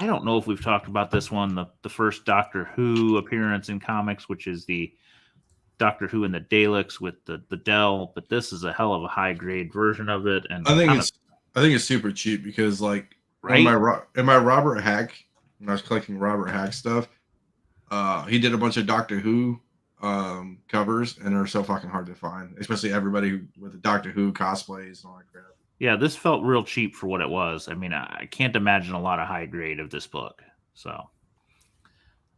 I don't know if we've talked about this one, the first Doctor Who appearance in comics, which is the Doctor Who in the Daleks with the Dell, but this is a hell of a high grade version of it. And I think it's super cheap because like right? in my Robert Hack, when I was collecting Robert Hack stuff, he did a bunch of Doctor Who covers, and they're so fucking hard to find, especially everybody with the Doctor Who cosplays and all that crap. Yeah, this felt real cheap for what it was. I mean, I can't imagine a lot of high grade of this book. So,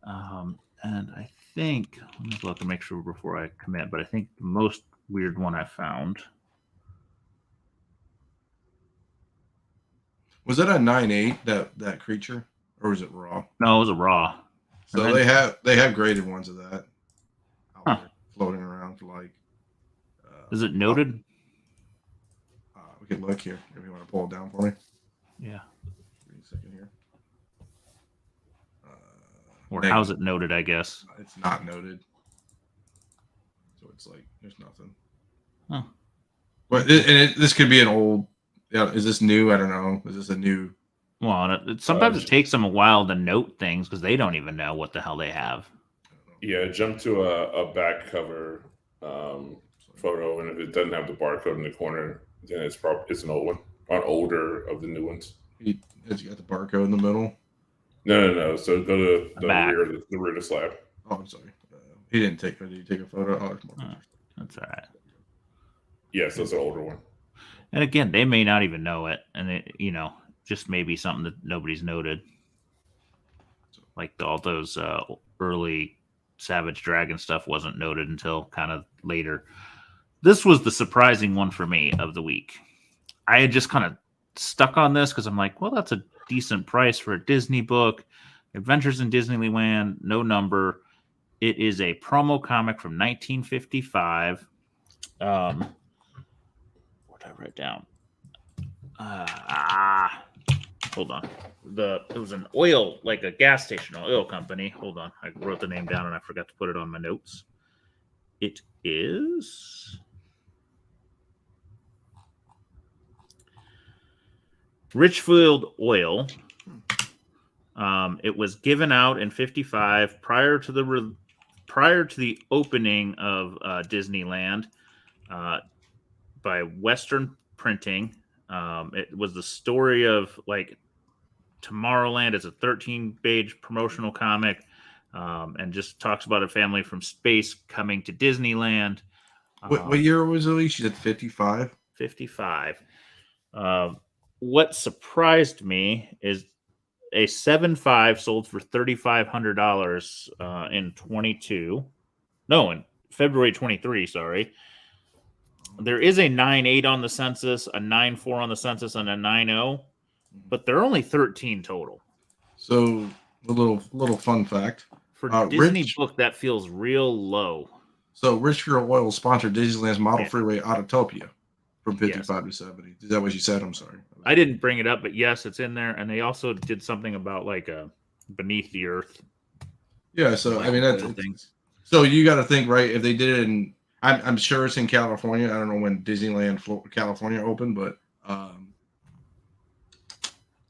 and I think, let me look and make sure before I commit, but I think the most weird one I found. Was it a 9.8 that creature, or was it raw? No, it was a raw. So then, they have graded ones of that out there floating around for like. Is it noted? We can look here if you want to pull it down for me. Yeah. Give me a second here. Or how's it noted, I guess? It's not noted. So it's like, there's nothing. Huh. But this could be an old. Yeah, is this new? I don't know. Is this a new? Well, sometimes it takes them a while to note things because they don't even know what the hell they have. Yeah, jump to a back cover photo, and if it doesn't have the barcode in the corner, then it's an old one, an older of the new ones. Has got the barcode in the middle? No. So go to the rear of the slab. Oh, I'm sorry. He didn't take. Did he take a photo? Oh, it's more that's all right. Yes, that's an older one. And again, they may not even know it, and it, just maybe something that nobody's noted, like all those early Savage Dragon stuff wasn't noted until kind of later. This was the surprising one for me of the week. I had just kind of stuck on this because I'm like, well, that's a decent price for a Disney book. Adventures in Disneyland, no number. It is a promo comic from 1955. What did I write down? Hold on. It was an oil, like a gas station oil company. Hold on. I wrote the name down and I forgot to put it on my notes. It is Richfield Oil. It was given out in 55 prior to the opening of Disneyland by Western Printing. It was the story of like Tomorrowland. It's a 13-page promotional comic, and just talks about a family from space coming to Disneyland. What year was it released? You said 55? 55. What surprised me is a 7.5 sold for $3,500 in 22. No, in February 23, sorry. There is a 9.8 on the census, a 9.4 on the census, and a 9.0, but they're only 13 total. So, a little fun fact. For Disney book, that feels real low. So, Richfield Oil sponsored Disneyland's Model Freeway Autotopia from 55 to 70. Is that what you said? I'm sorry. I didn't bring it up, but yes, it's in there. And they also did something about like a beneath the earth. Yeah, so I mean that's so you got to think, right? If they did it in, I'm sure it's in California. I don't know when Disneyland California opened, but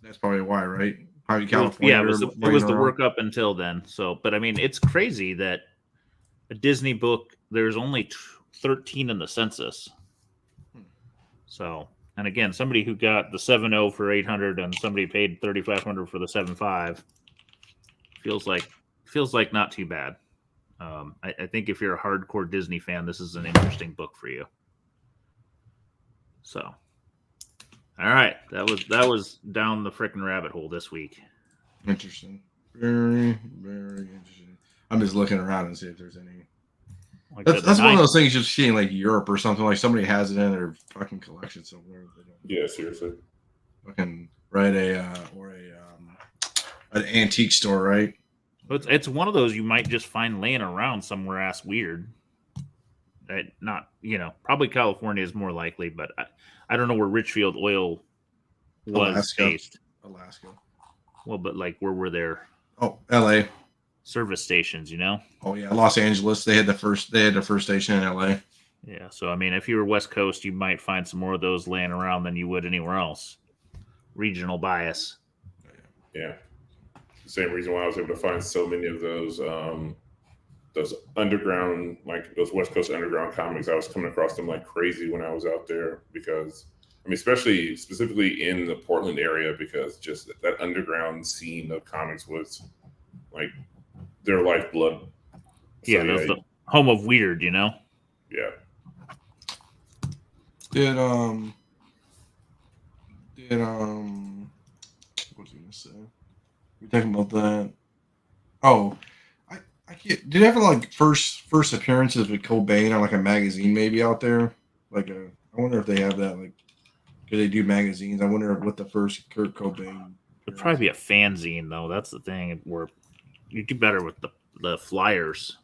that's probably why, right? Probably California. Yeah, it was the work up until then. So, but I mean, it's crazy that a Disney book, there's only 13 in the census. So, and again, somebody who got the 7.0 for 800 and somebody paid 3,500 for the 7.5 feels like not too bad. I think if you're a hardcore Disney fan, this is an interesting book for you. So, all right, that was down the frickin' rabbit hole this week. Interesting, very very interesting. I'm just looking around and see if there's any. Like that's one of those things you've seen like Europe or something, like somebody has it in their fucking collection somewhere. Yeah, seriously. Fucking right an antique store, right? It's one of those you might just find laying around somewhere ass weird. Not, probably California is more likely, but I don't know where Richfield Oil was based. Alaska. Well, but like where were their LA service stations, Oh yeah, Los Angeles. They had the first station in LA. Yeah, so I mean if you were West Coast, you might find some more of those laying around than you would anywhere else. Regional bias. Yeah. Same reason why I was able to find so many of those underground, like those West Coast underground comics. I was coming across them like crazy when I was out there because, I mean, specifically in the Portland area, because just that underground scene of comics was like their lifeblood. Yeah, that's the home of weird, Yeah. Did what was I gonna say? We're talking about that. Oh, I can't. Did they have like first appearances with Cobain on like a magazine maybe out there? I wonder if they have that. Like, do they do magazines? I wonder what the first Kurt Cobain. It'd probably be a fanzine though. That's the thing. Where you do better with the flyers,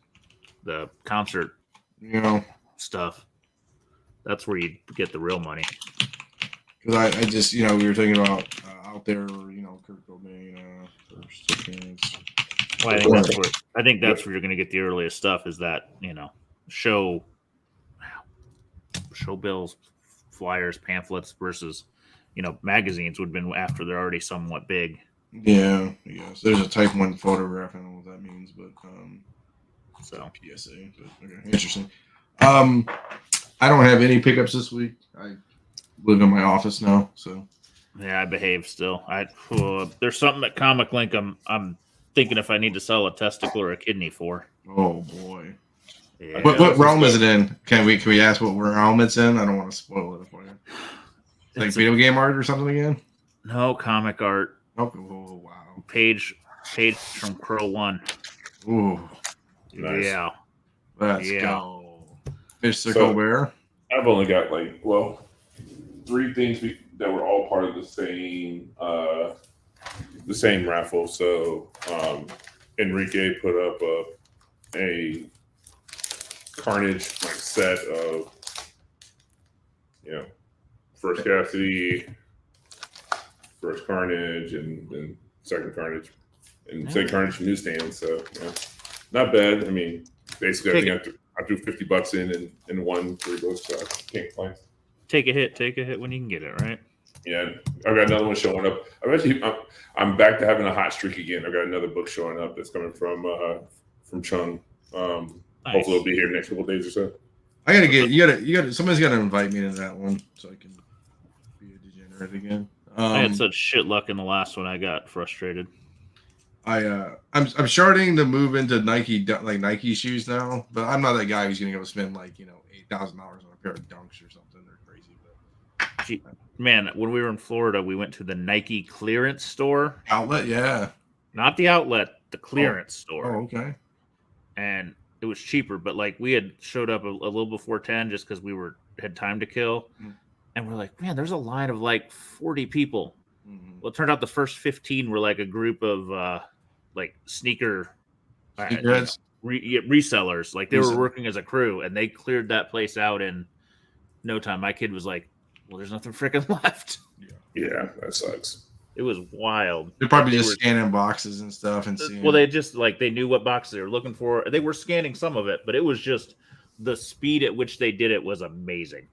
the concert, stuff. That's where you get the real money. Because I just we were thinking about out there, Kurt Cobain first appearance. Well, I think that's where you're going to get the earliest stuff. Is that show bills, flyers, pamphlets versus magazines would have been after they're already somewhat big. Yeah. So there's a type 1 photograph. I don't know what that means, but so PSA. But, okay, interesting. I don't have any pickups this week. I live in my office now, so. Yeah, I behave still. There's something at Comic Link I'm thinking if I need to sell a testicle or a kidney for. Oh boy. Yeah. What realm is it in? Can we ask what realm it's in? I don't want to spoil it for you. Like video game art or something again? No, comic art. Oh wow. Page from Crow 1. Ooh. Nice. Yeah. Let's go. Mr. Colbert. I've only got 3 things that were all all part of the same raffle. So Enrique put up a Carnage like set of first Cassidy, first Carnage, and then second Carnage, and second Carnage newsstand. So not bad. I mean, basically, I think I threw $50 in won 3 books, so I can't complain. Take a hit when you can get it, right? Yeah, I've got another one showing up. I'm back to having a hot streak again. I've got another book showing up that's coming from Chung. Nice. Hopefully, it'll be here next couple of days or so. I gotta get you gotta somebody's gotta invite me to that one so I can be a degenerate again. I had such shit luck in the last one. I got frustrated. I'm starting to move into Nike shoes now, but I'm not that guy who's gonna go spend $8,000 on a pair of Dunks or something. They're crazy. But man, when we were in Florida, we went to the Nike clearance store. Outlet, yeah. Not the outlet, the clearance store. Oh, okay. And it was cheaper, but we had showed up a little before 10 just because we had time to kill. Mm-hmm. And we're like, man, there's a line of 40 people. Mm-hmm. Well, it turned out the first 15 were a group of sneaker resellers. They were working as a crew, and they cleared that place out in no time. My kid was like, well, there's nothing freaking left. Yeah, that sucks. It was wild. They're probably just scanning boxes and stuff and seeing. Well, they just they knew what boxes they were looking for. They were scanning some of it, but it was just the speed at which they did it was amazing.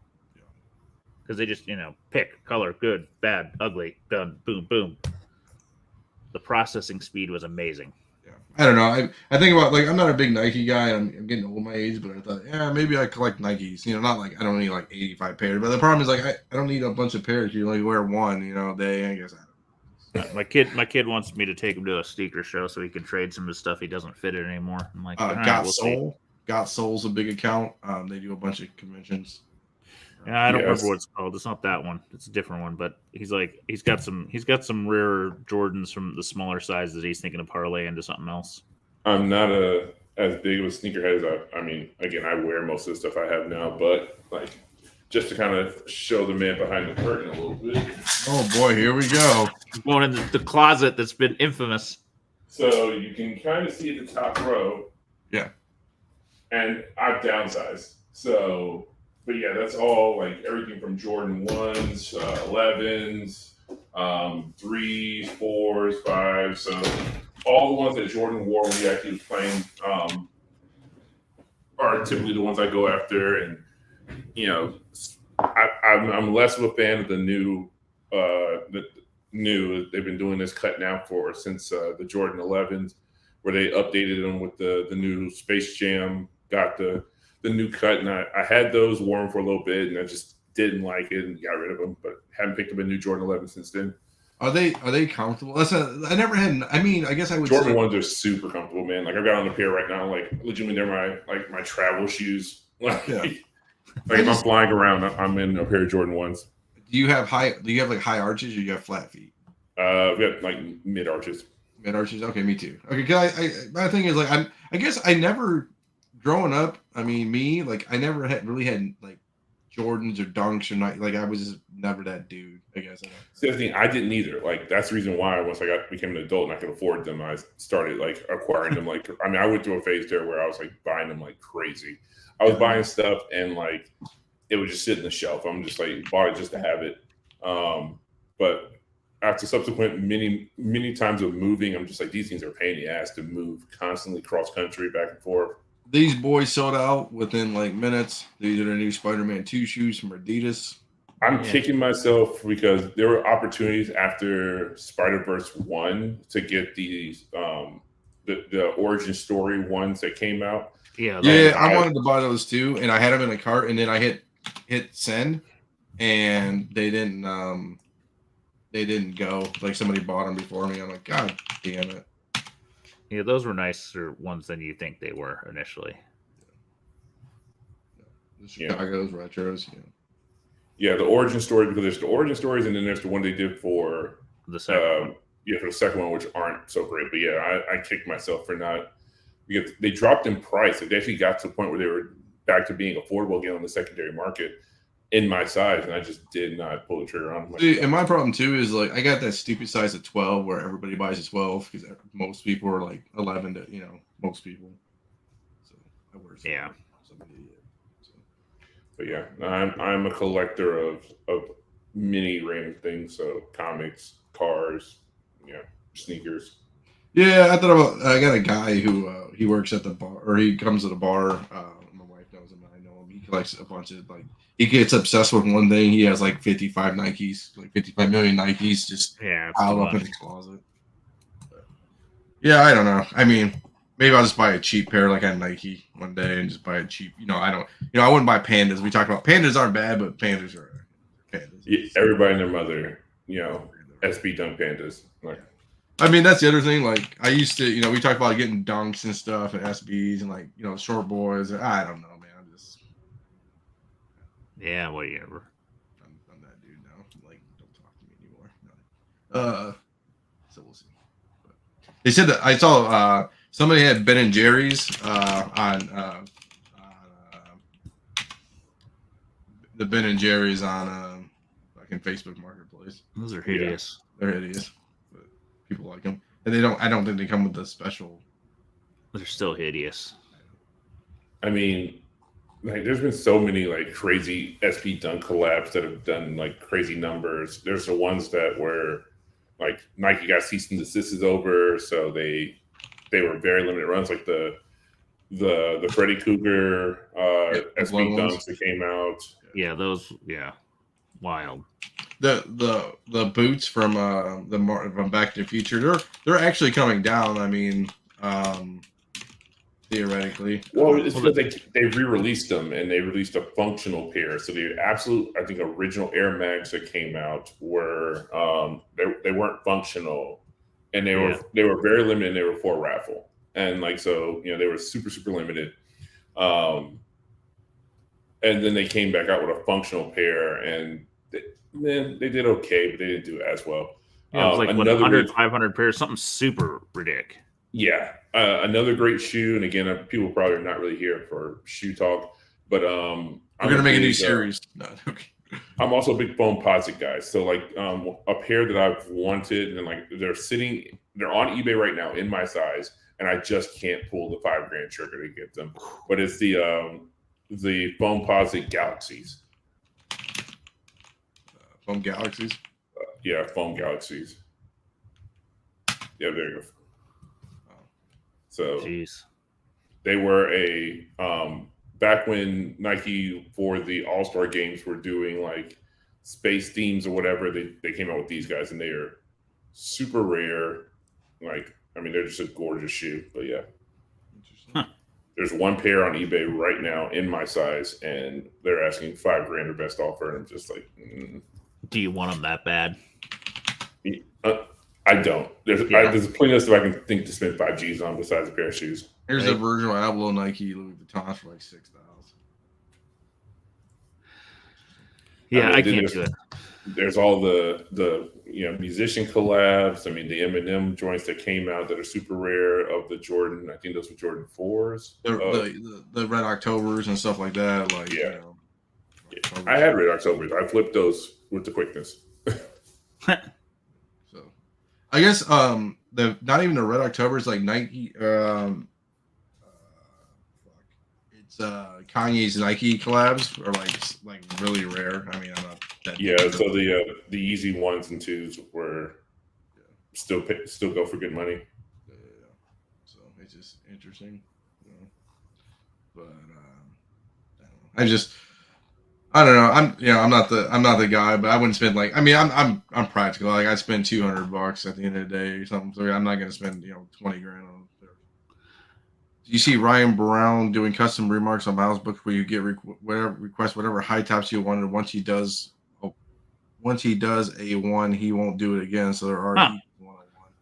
Because they just pick color, good, bad, ugly, done, boom, boom. The processing speed was amazing. Yeah, I don't know. I think about I'm not a big Nike guy. I'm getting old my age, but I thought maybe I collect Nikes. Not I don't need 85 pairs. But the problem is I don't need a bunch of pairs. You only wear one. They I guess. My kid wants me to take him to a sneaker show so he can trade some of the stuff he doesn't fit it anymore. I'm like, Got Soul. Got Soul's a big account. They do a bunch of conventions. Yeah, I don't remember what it's called. It's not that one. It's a different one. But he's got some rare Jordans from the smaller size that he's thinking of parlay into something else. I'm not as big of a sneakerhead as I mean, again, I wear most of the stuff I have now, but just to kind of show the man behind the curtain a little bit. Oh boy, here we go. Going in the closet that's been infamous. So you can kind of see the top row. Yeah. And I've downsized. So, but yeah, that's all everything from Jordan 1s, 11s, 3s, 4s, 5s. So all the ones that Jordan wore when he actually was playing are typically the ones I go after. And, I'm less of a fan of the new. They've been doing this cut now since the Jordan 11s, where they updated them with the new Space Jam. Got the new cut, and I had those, wore them for a little bit, and I just didn't like it and got rid of them. But haven't picked up a new Jordan 11 since then. Are they comfortable? I never had. I mean, I guess I would. Jordan 1s are super comfortable, man. I've got on a pair right now. Legitimately, they're my travel shoes. If I'm flying around, I'm in a pair of Jordan 1s. Do you have high arches or do you have flat feet? We got mid arches. Mid arches. Okay, me too. Okay, because my thing is I guess I never growing up. I mean, I never really had Jordans or Dunks or not. I was just never that dude. I guess. See, the thing, I didn't either. That's the reason why once I became an adult and I could afford them, I started acquiring them. I went through a phase there where I was buying them like crazy. I was buying stuff and it would just sit in the shelf. I'm just bought it just to have it. But after subsequent many times of moving, I'm just these things are a pain in the ass to move constantly cross country back and forth. These boys sold out within minutes. These are the new Spider-Man 2 shoes from Adidas. I'm kicking myself because there were opportunities after Spider-Verse 1 to get these the origin story ones that came out. Yeah, I wanted to buy those too, and I had them in a cart, and then I hit send, and they didn't go. Somebody bought them before me. I'm like, God damn it. Yeah, those were nicer ones than you think they were initially. The Chicago's retros. Yeah, the origin story, because there's the origin stories, and then there's the one they did for the second one. Yeah, for the second one, which aren't so great. But yeah, I kicked myself for not, because they dropped in price. They actually got to the point where they were back to being affordable again on the secondary market. in my size, and I just did not pull the trigger on. See, and my problem too is like I got that stupid size of 12 where everybody buys a 12 because most people are like 11 to most people. So I wear some idiot. So. But yeah, I'm a collector of many random things. So comics, cars, sneakers. Yeah, I got a guy who he works at the bar, or he comes to the bar. My wife knows him, and I know him. He collects a bunch of he gets obsessed with one thing. He has like 55 Nikes, like 55 million Nikes, just piled up in his closet. But, yeah, I don't know. I mean, maybe I'll just buy a cheap pair like a Nike one day and just buy a cheap. I don't. I wouldn't buy Pandas. We talked about Pandas aren't bad, but Pandas are Pandas. Yeah, everybody and their mother, SB Dunk Pandas. Like, I mean, that's the other thing. Like, I used to, we talked about getting dunks and stuff and SBs and short boys. I don't know, man. I'm just. Yeah, whatever. I'm that dude now. Like, don't talk to me anymore. No. So we'll see. But they said that I saw somebody had Ben and Jerry's on the Ben and Jerry's on fucking Facebook Marketplace. Those are hideous. Yeah, they're hideous. But people like them, and I don't think they come with the special. They're still hideous. I mean, like, there's been so many like crazy SB Dunk collabs that have done like crazy numbers. There's the ones that were like Nike got cease and desist over, so they were very limited runs, like the Freddy Cougar SB Dunks that came out. Yeah, those. Yeah, wild. The boots from Back to the Future, they're actually coming down. I mean, theoretically. Well, it's because they re-released them, and they released a functional pair. So the absolute, I think, original Air Mags that came out were they weren't functional, and they were very limited. And they were for raffle, and they were super limited. And then they came back out with a functional pair, and they did okay, but they didn't do as well. Yeah, it was like 100, 500 pairs, something super ridiculous. Yeah, another great shoe, and again, people probably are not really here for shoe talk, but we're gonna make a new series. No, okay. I'm also a big Foamposite guy, so a pair that I've wanted, and they're on eBay right now in my size, and I just can't pull the $5,000 trigger to get them. But it's the Foamposite Galaxies. Foam Galaxies. Yeah, Foam Galaxies. Yeah, there you go. So jeez. They were a back when Nike for the All-Star games were doing like space themes or whatever, they came out with these guys, and they are super rare. They're just a gorgeous shoe. But yeah. Huh. There's one pair on eBay right now in my size, and they're asking $5,000 or best offer, and I'm just like, Do you want them that bad? I don't. There's plenty of stuff I can think to spend $5,000 on besides a pair of shoes. Here's a Virgil Abloh Nike Louis Vuitton for like $6,000. Yeah, I can't do it. There's all the musician collabs. I mean, the Eminem joints that came out that are super rare of the Jordan. I think those were Jordan 4s. The Red Octobers and stuff like that. I had Red Octobers. I flipped those with the quickness. So, I guess the not even the Red Octobers, like Nike. It's Kanye's Nike collabs are like really rare. I mean, I'm not that. Yeah, so the Yeezy 1s and 2s were still go for good money. Yeah. So it's just interesting. But I don't know. I'm not the guy, but I wouldn't spend I'm practical. Like I spend $200 at the end of the day or something. So I'm not going to spend $20,000 on. You see Ryan Brown doing custom remarks on Miles' book where you get request whatever high tops you wanted. Once he does a one, he won't do it again. So there are one-on-one.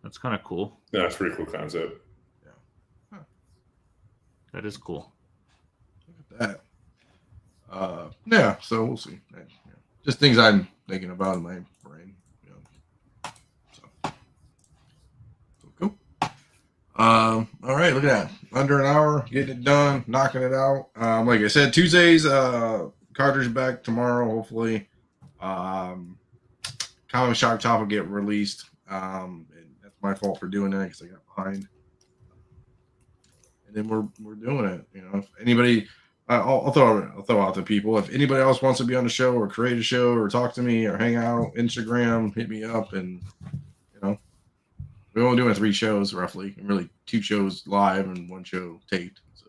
That's kind of cool. Yeah, that's a pretty cool concept. Yeah, huh. That is cool. Look at that. Yeah. So we'll see. Yeah. Just things I'm thinking about in my brain. So cool. All right, look at that. Under an hour, getting it done, knocking it out. Like I said, Tuesdays, Carter's back tomorrow, hopefully. Comic Shop Top will get released. And that's my fault for doing that because I got behind. And then we're doing it. You know, if anybody, I'll throw out to people. If anybody else wants to be on the show or create a show or talk to me or hang out, Instagram, hit me up, and you know, we're only doing 3 shows roughly, and really 2 shows live and 1 show taped. So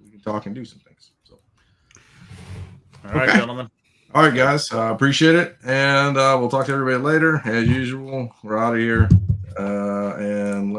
we can talk and do some things. So All right, okay. gentlemen. All right, guys. Appreciate it, and we'll talk to everybody later. As usual, we're out of here, and.